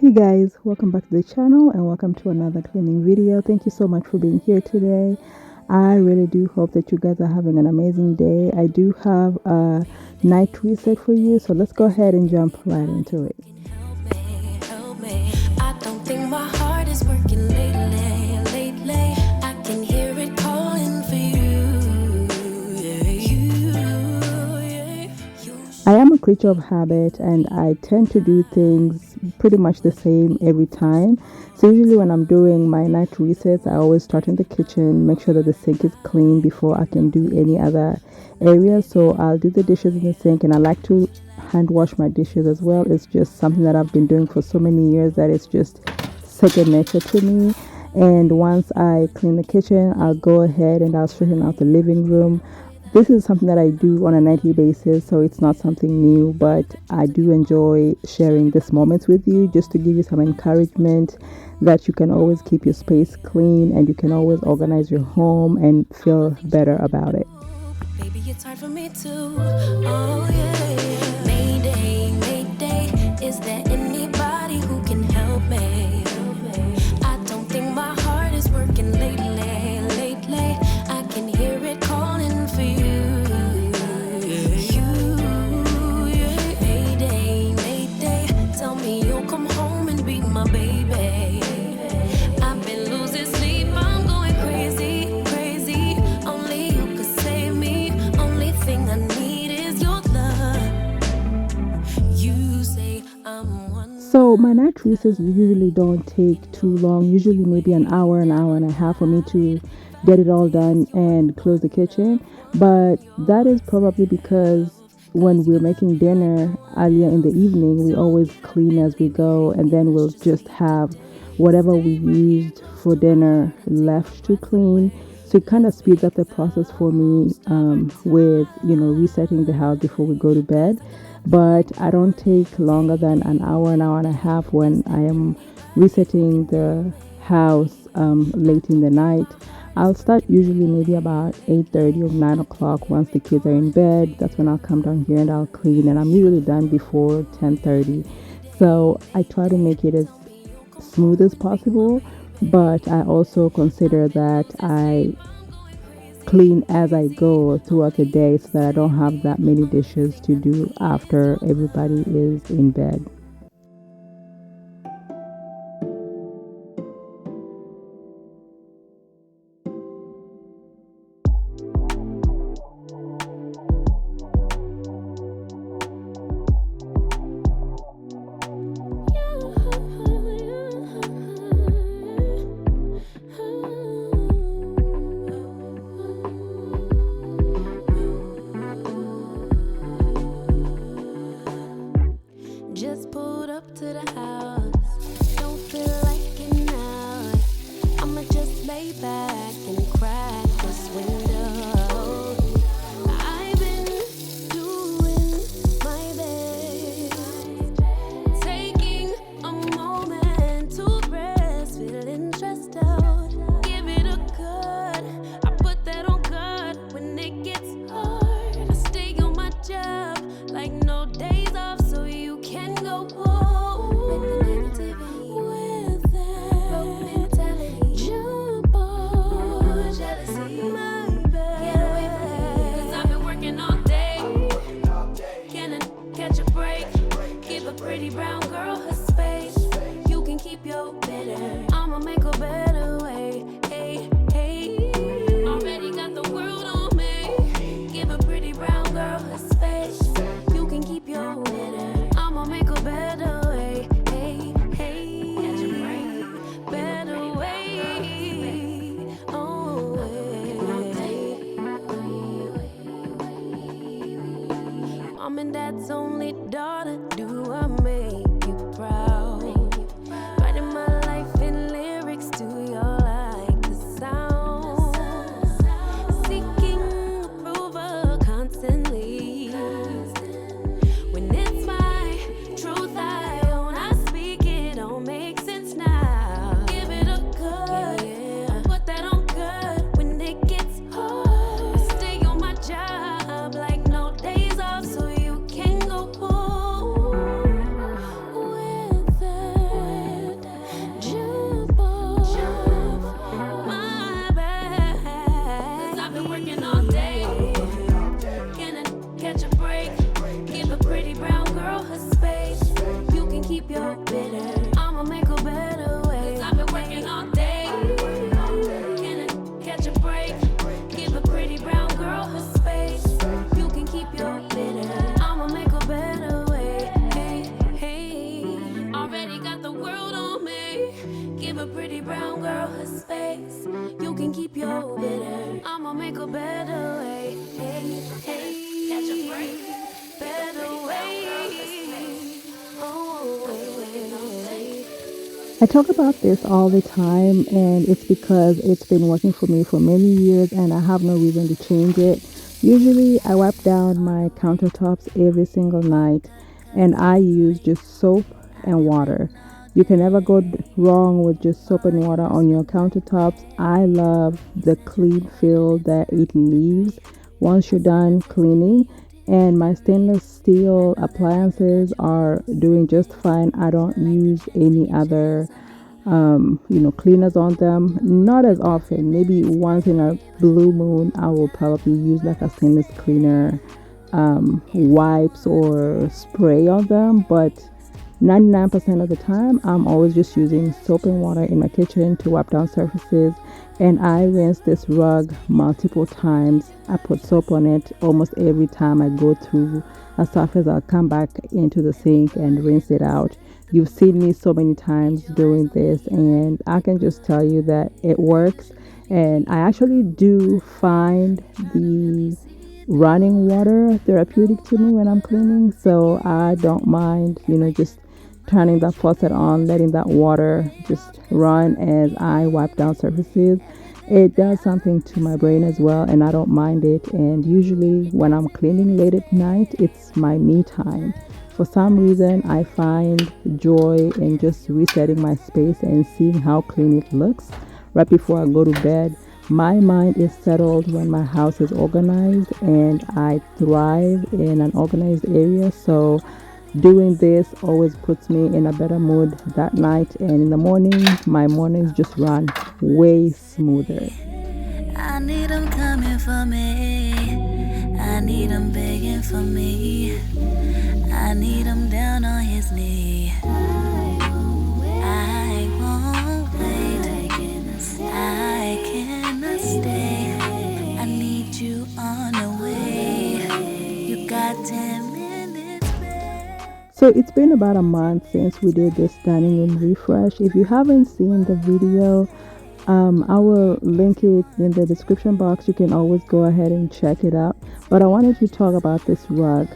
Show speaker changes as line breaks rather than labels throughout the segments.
Hey guys, welcome back to the channel and welcome to another cleaning video. Thank you so much for being here today. I really do hope that you guys are having an amazing day. I do have a night reset for you, so let's go ahead and jump right into it.
Help me. I don't think my heart is working lately. I can hear it calling for you.
I am a creature of habit and I tend to do things pretty much the same every time. So usually when I'm doing my night resets, I always start in the kitchen, make sure that the sink is clean before I can do any other areas. So I'll do the dishes in the sink and I like to hand wash my dishes as well. It's just something that I've been doing for so many years that it's just second nature to me. And once I clean the kitchen, I'll go ahead and I'll straighten out the living room. This is something that I do on a nightly basis, so it's not something new, but I do enjoy sharing these moments with you just to give you some encouragement that you can always keep your space clean and you can always organize your home and feel better about it.
Baby, it's hard for me too. Oh yeah. Mayday. Is there anybody who can help me? I don't think my heart is working lately. I can hear it calling for you. Mayday. Tell me you'll come home and be my baby. I've been losing sleep, I'm going crazy. Only you could save me. Only thing I need is your love. You say I'm one.
So my night resets usually don't take too long, usually maybe an hour and a half for me to get it all done and close the kitchen. But that is probably because when we're making dinner earlier in the evening, we always clean as we go, and then we'll just have whatever we used for dinner left to clean. So it kind of speeds up the process for me with resetting the house before we go to bed. But I don't take longer than an hour and a half when I am resetting the house late in the night. I'll start usually maybe about 8:30 or 9 o'clock. Once the kids are in bed, that's when I'll come down here and I'll clean, and I'm usually done before 10:30. So I try to make it as smooth as possible, but I also consider that I clean as I go throughout the day so that I don't have that many dishes to do after everybody is in bed.
Just pulled up to the house. Don't feel like it now. I'ma just lay back and crack this window. I've been doing my best, taking a moment to rest, feeling stressed out. Give it a good. I put that on God when it gets hard. I stay on my job like no days off, so you can go home with that broke mentality. Jump on jealousy, my bad. Get away from me, 'cause I've been working all day. Can I catch a break? Give a pretty brown girl her space. You can keep your bitter. I'ma make a better way. Hey. Already got the world on me. Give a pretty brown girl her space. You can keep your bitter. I'ma make a better way. Hey. Catch a break. Better way. Oh, Mom and Dad's only daughter. Do I make you proud? Writing my life in lyrics. Do you like the sound? Seeking approval constantly. When it's my truth I own, I speak it. Don't make sense now. Give it a good. Put that on good when it gets hard. I stay on my job like no days off, so you can go home. your bitter. I'ma make a better way. 'Cause I've been working all day. Can I catch a break? Give a pretty brown girl her space. You can keep your bitter. I'ma make a better way. Hey, hey. Already got the world on me. Give a pretty brown girl her space. You can keep your bitter. I'ma make a better way. Hey, hey. Catch a break. Better way. Oh, way.
I talk about this all the time, and it's because it's been working for me for many years and I have no reason to change it. Usually, I wipe down my countertops every single night, and I use just soap and water. You can never go wrong with just soap and water on your countertops. I love the clean feel that it leaves once you're done cleaning. And my stainless steel appliances are doing just fine. I don't use any other cleaners on them, not as often. Maybe once in a blue moon I will probably use like a stainless cleaner, wipes or spray on them, but 99% of the time I'm always just using soap and water in my kitchen to wipe down surfaces. And I rinse this rug multiple times. I put soap on it almost every time I go through a surface. I'll come back into the sink and rinse it out. You've seen me so many times doing this, and I can just tell you that it works. And I actually do find the running water therapeutic to me when I'm cleaning, so I don't mind, just turning the faucet on, letting that water just run as I wipe down surfaces. It does something to my brain as well, and I don't mind it. And usually when I'm cleaning late at night, it's my me time. For some reason, I find joy in just resetting my space and seeing how clean it looks right before I go to bed. My mind is settled when my house is organized, and I thrive in an organized area. So doing this always puts me in a better mood that night, and in the morning, my mornings just run way smoother.
I need him coming for me. I need him begging for me. I need him down on his knee. I won't wait. I cannot stay. I need you on the way. You got 10 minutes, babe.
So it's been about a month since we did this dining room refresh. If you haven't seen the video, I will link it in the description box. You can always go ahead and check it out. But I wanted to talk about this rug.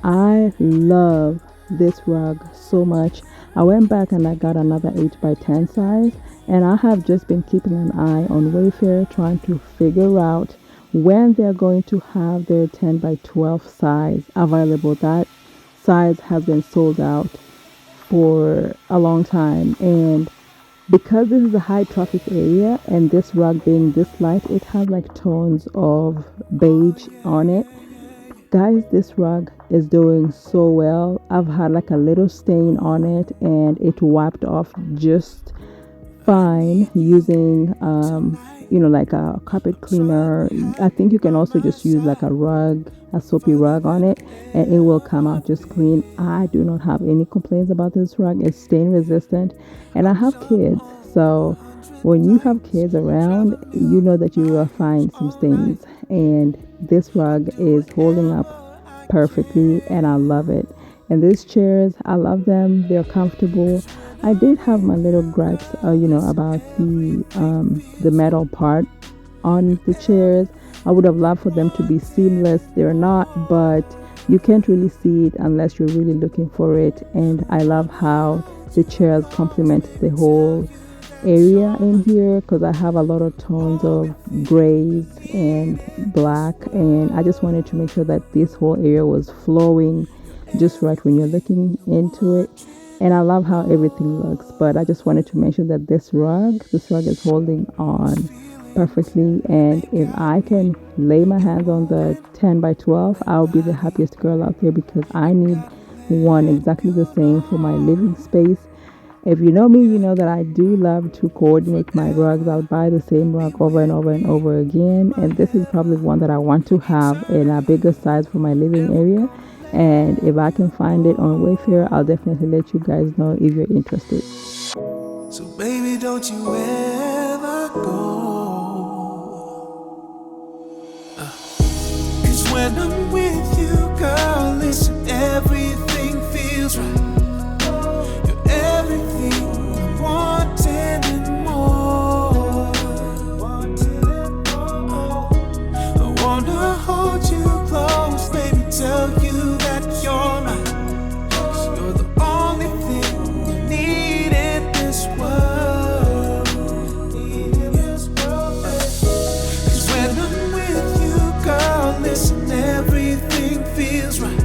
I love this rug so much. I went back and I got another 8 by 10 size, and I have just been keeping an eye on Wayfair, trying to figure out when they're going to have their 10 by 12 size available. That size has been sold out for a long time, and because this is a high traffic area and this rug being this light, it has like tones of beige on it. Guys, this rug is doing so well. I've had like a little stain on it, and it wiped off just fine using like a carpet cleaner. I think you can also just use like a soapy rug on it, and it will come out just clean. I do not have any complaints about this rug. It's stain resistant, and I have kids, so when you have kids around, you know that you will find some stains, and this rug is holding up perfectly, and I love it. And these chairs, I love them. They're comfortable. I did have my little gripes, about the metal part on the chairs. I would have loved for them to be seamless. They're not, but you can't really see it unless you're really looking for it. And I love how the chairs complement the whole area in here, because I have a lot of tones of grays and black, and I just wanted to make sure that this whole area was flowing just right when you're looking into it. And I love how everything looks, but I just wanted to mention that this rug is holding on perfectly. And if I can lay my hands on the 10 by 12, I'll be the happiest girl out there, because I need one exactly the same for my living space. If you know me, you know that I do love to coordinate my rugs. I'll buy the same rug over and over and over again, and this is probably one that I want to have in a bigger size for my living area. And if I can find it on Wayfair, I'll definitely let you guys know if you're interested.
So baby, don't you ever go. 'Cause when I'm with you, girl, listen, everything feels right. You're everything I wanted and more. I wanna hold you close, baby, tell you that you're mine. 'Cause you're the only thing I need in this world. Cause when I'm with you, girl, listen, everything feels right.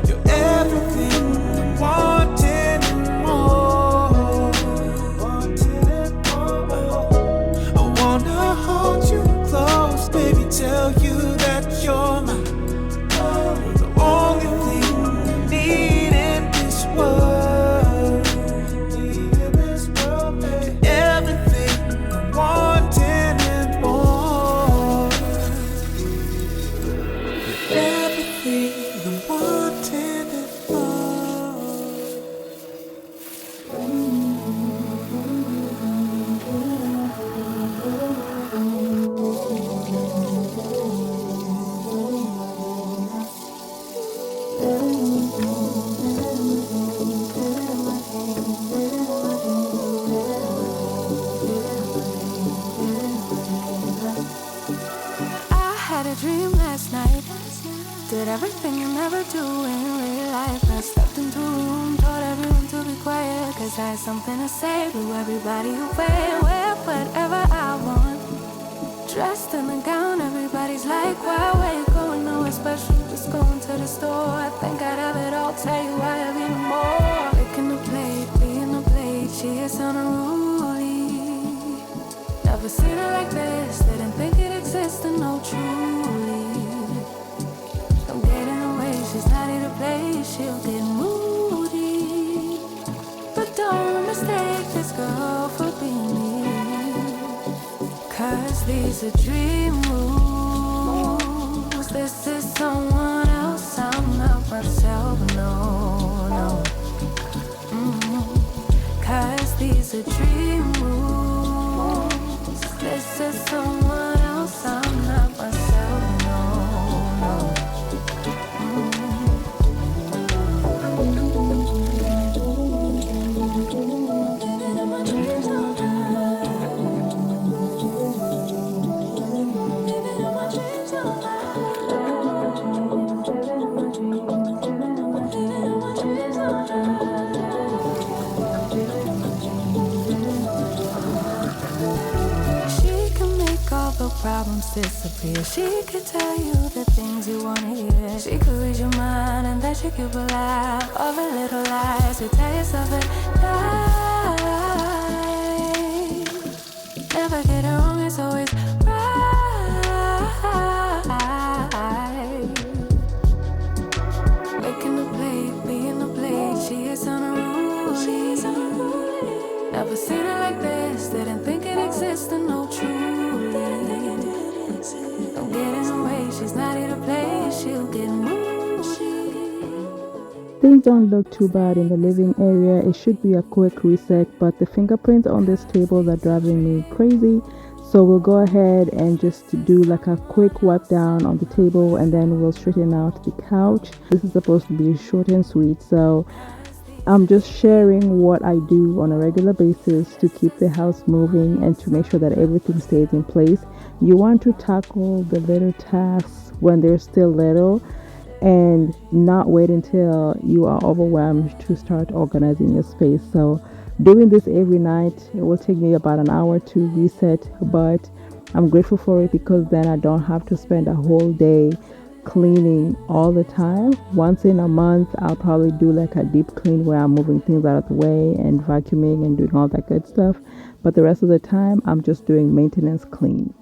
You're everything I wanted and more. I wanna hold you close, baby, tell you that you're mine. You're the only thing I need in this world. Everything I wanted and more. Everything I wanted and more.
I had a dream last night. Did everything you never do in real life. I stepped into a room, told everyone to be quiet, 'cause I had something to say. Blew everybody away, wear whatever I want. Dressed in a gown, everybody's like, why, where you going? Nowhere special, just going to the store. I think I'd have it all, tell you I have even more. Licking the plate, being the plate, she is unruly. Never seen her like this, didn't think it existed, no truly. Don't get in the way, she's not here to play, she'll get moody. But don't mistake this girl for being me, 'cause these are dream rules. This is someone else, I'm not myself, no, no. 'Cause these are dream rules. This is someone else, I'm not myself, no, no. She can make all the problems disappear. She could tell you the things you wanna hear. She could read your mind and then she could laugh. All the little lies you tell yourself at night. Never get it wrong, it's always right. Making the plate, being the plate, she is unruly. Never seen her like this, didn't think it existed, no truly. Don't get in the way, she's not here to play, she'll get moody.
Things don't look too bad in the living area. It should be a quick reset, but the fingerprints on this table are driving me crazy. So we'll go ahead and just do like a quick wipe down on the table, and then we'll straighten out the couch. This is supposed to be short and sweet, so I'm just sharing what I do on a regular basis to keep the house moving and to make sure that everything stays in place. You want to tackle the little tasks when they're still little and not wait until you are overwhelmed to start organizing your space. So doing this every night, it will take me about an hour to reset, but I'm grateful for it because then I don't have to spend a whole day cleaning all the time. Once in a month, I'll probably do like a deep clean where I'm moving things out of the way and vacuuming and doing all that good stuff. But the rest of the time, I'm just doing maintenance clean.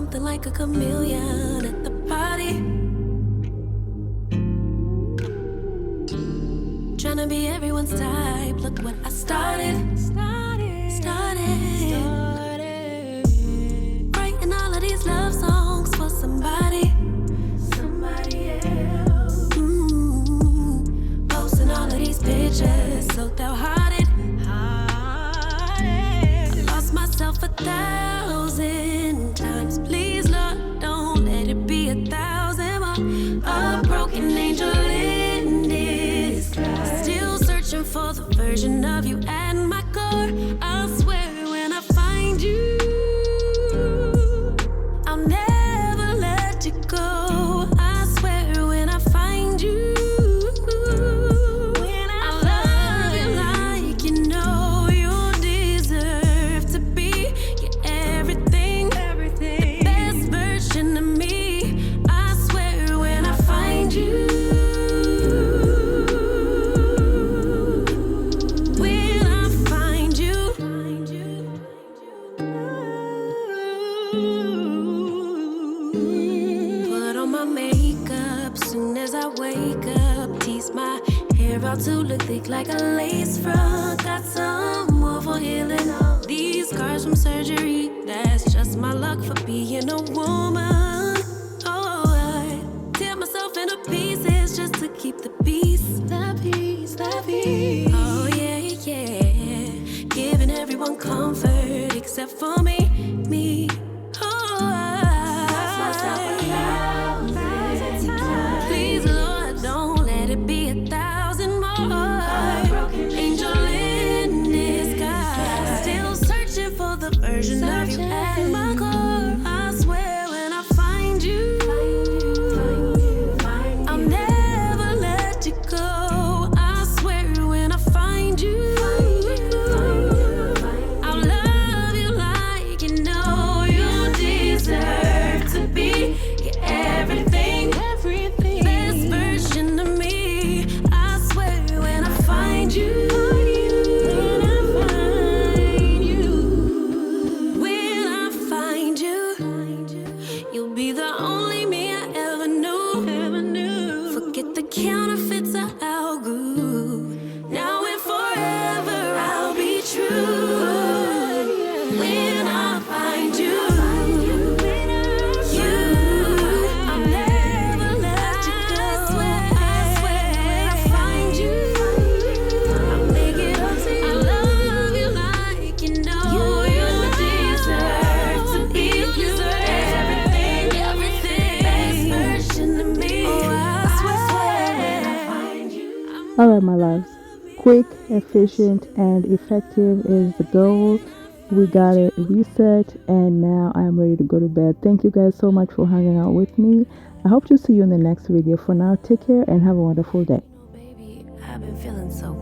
something like a chameleon at the party. Tryna be everyone's type. Look what I started. Writing all of these love songs for somebody else. Posting all of these pictures so downhearted. I lost myself 1,000 times. Please, Lord, don't let it be 1,000 more. A broken angel in disguise. Still searching for the version of you at my core. I swear when I find you, I'll never let you go. I swear when I find you, I love you like you know you deserve to be. You're everything, the best version of me. I swear when I find you, when I find you. Put on my makeup soon as I wake up. Tease my hair out to look thick like a lace front. Got some more for healing. These scars from surgery, that's just my luck for being a woman. Oh, I tear myself into pieces just to keep the peace. Oh, yeah, yeah. Giving everyone comfort except for me. Oh, please, Lord, don't let it be 1,000 more. Angel in disguise. Still searching for the version of you at my core. I swear when I find you, I'll never let you go. I swear when I find you, I'll love you like you know you deserve to be. You're everything, best version of me. I swear when I find you, when I find you, you'll be the only me I ever knew. Forget the counterfeits I outgrew. Now and forever I'll be true. When I find you, I'll never let you go. I swear when I find you, I'll make it up to you. I love you like you know you deserve to be. You're everything, best version of me. Oh, I swear when I find you.
Alright, my loves. Quick, efficient, and effective is the goal. We got it reset, and now I'm ready to go to bed. Thank you guys so much for hanging out with me. I hope to see you in the next video. For now, take care and have a wonderful day.
Baby, I've been feeling so